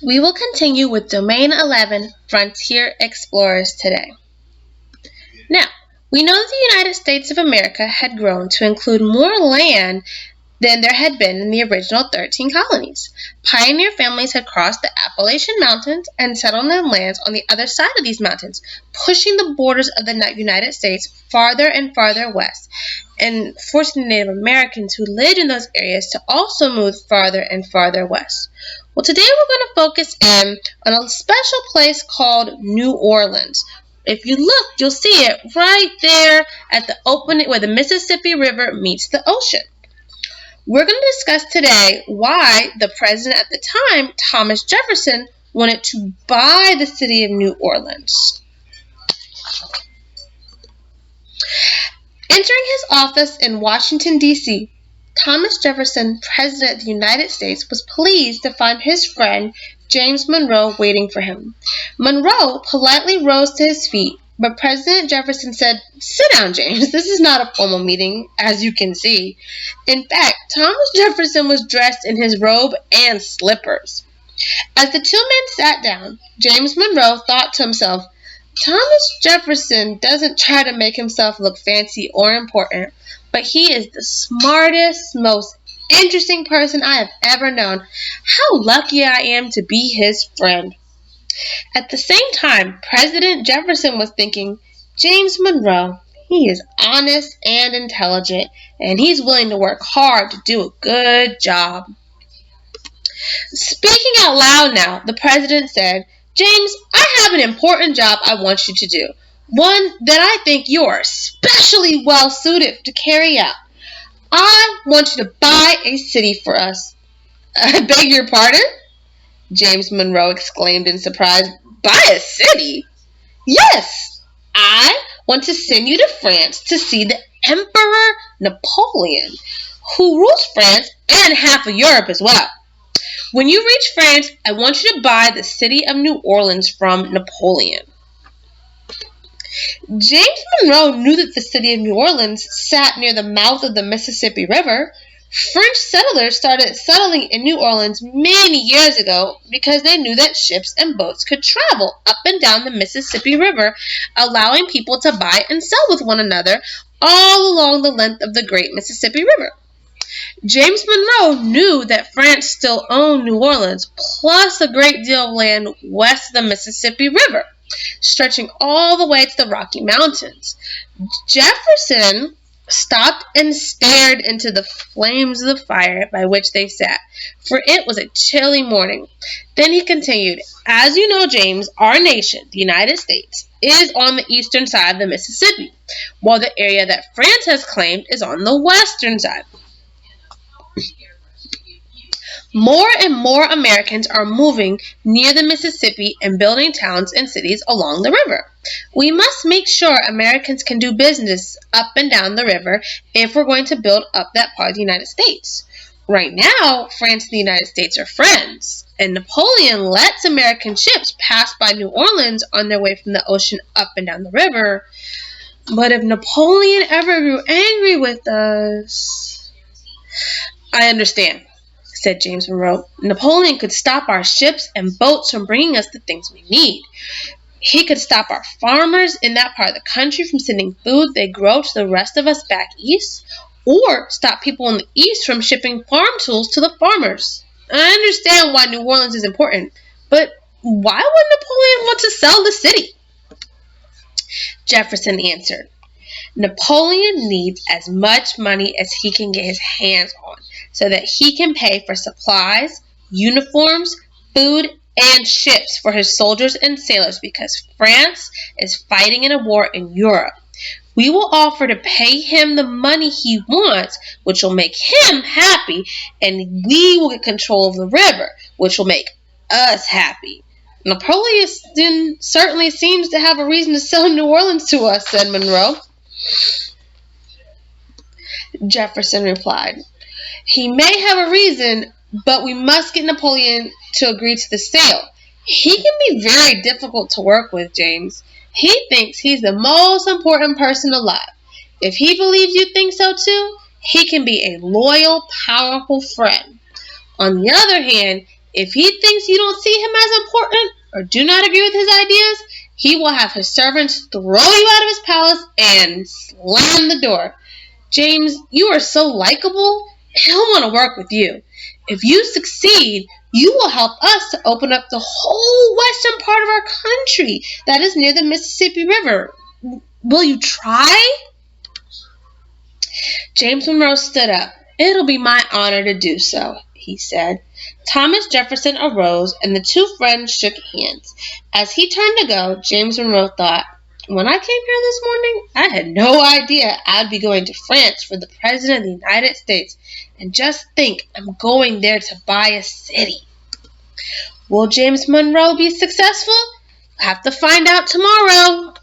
We will continue with Domain 11, Frontier Explorers today. Now, we know that the United States of America had grown to include more land than there had been in the original 13 colonies. Pioneer families had crossed the Appalachian Mountains and settled on lands on the other side of these mountains, pushing the borders of the United States farther and farther west, and forcing the Native Americans who lived in those areas to also move farther and farther west. Well, today we're going to focus in on a special place called New Orleans. If you look, you'll see it right there at the opening where the Mississippi River meets the ocean. We're going to discuss today why the president at the time, Thomas Jefferson, wanted to buy the city of New Orleans. Entering his office in Washington, D.C., Thomas Jefferson, President of the United States, was pleased to find his friend James Monroe waiting for him. Monroe politely rose to his feet, but President Jefferson said, "Sit down, James. This is not a formal meeting, as you can see." In fact, Thomas Jefferson was dressed in his robe and slippers. As the two men sat down, James Monroe thought to himself, "Thomas Jefferson doesn't try to make himself look fancy or important, but he is the smartest, most interesting person I have ever known. How lucky I am to be his friend." At the same time, President Jefferson was thinking, "James Monroe, he is honest and intelligent, and he's willing to work hard to do a good job." Speaking out loud now, the president said, "James, I have an important job I want you to do. One that I think you are especially well suited to carry out. I want you to buy a city for us." "I beg your pardon?" James Monroe exclaimed in surprise. "Buy a city?" "Yes, I want to send you to France to see the Emperor Napoleon, who rules France and half of Europe as well. When you reach France, I want you to buy the city of New Orleans from Napoleon." James Monroe knew that the city of New Orleans sat near the mouth of the Mississippi River. French settlers started settling in New Orleans many years ago because they knew that ships and boats could travel up and down the Mississippi River, allowing people to buy and sell with one another all along the length of the great Mississippi River. James Monroe knew that France still owned New Orleans, plus a great deal of land west of the Mississippi River, stretching all the way to the Rocky Mountains. Jefferson stopped and stared into the flames of the fire by which they sat, for it was a chilly morning. Then he continued, "As you know, James, our nation, the United States, is on the eastern side of the Mississippi, while the area that France has claimed is on the western side. More and more Americans are moving near the Mississippi and building towns and cities along the river. We must make sure Americans can do business up and down the river if we're going to build up that part of the United States. Right now, France and the United States are friends, and Napoleon lets American ships pass by New Orleans on their way from the ocean up and down the river. But if Napoleon ever grew angry with us..." "I understand," said James Monroe. "Napoleon could stop our ships and boats from bringing us the things we need. He could stop our farmers in that part of the country from sending food they grow to the rest of us back east, or stop people in the east from shipping farm tools to the farmers. I understand why New Orleans is important, but why would Napoleon want to sell the city?" Jefferson answered, "Napoleon needs as much money as he can get his hands on, so that he can pay for supplies, uniforms, food, and ships for his soldiers and sailors because France is fighting in a war in Europe. We will offer to pay him the money he wants, which will make him happy, and we will get control of the river, which will make us happy." "Napoleon certainly seems to have a reason to sell New Orleans to us," said Monroe. Jefferson replied, "He may have a reason, but we must get Napoleon to agree to the sale. He can be very difficult to work with, James. He thinks he's the most important person alive. If he believes you think so too, he can be a loyal, powerful friend. On the other hand, If he thinks you don't see him as important or do not agree with his ideas, he will have his servants throw you out of his palace and slam the door. James, you are so likable, he'll want to work with you. If you succeed, you will help us to open up the whole western part of our country that is near the Mississippi River. Will you try? James Monroe stood up. It'll be my honor to do so, he said. Thomas Jefferson arose, and the two friends shook hands. As he turned to go, James Monroe thought, when I came here this morning, I had no idea I'd be going to France for the President of the United States. And just think, I'm going there to buy a city. Will James Monroe be successful? We'll have to find out tomorrow.